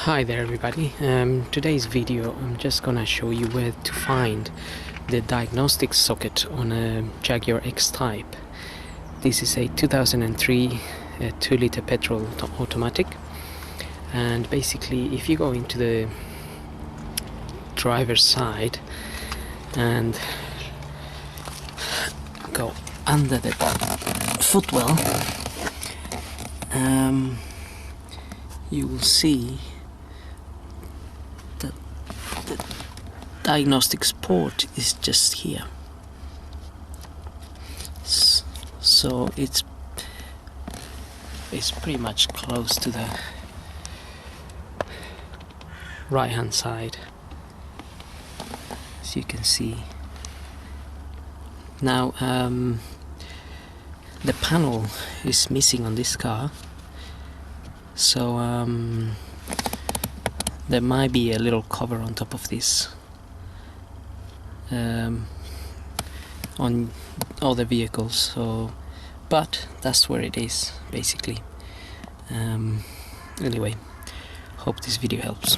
Hi there everybody. Today's video I'm just gonna show you where to find the diagnostic socket on a Jaguar X-Type. This is a 2003 2-liter petrol automatic, and basically if you go into the driver's side and go under the footwell, you will see that the diagnostics port is just here. So it's pretty much close to the right hand side, as you can see. Now the panel is missing on this car, so there might be a little cover on top of this on other vehicles, so but that's where it is basically. Anyway, hope this video helps.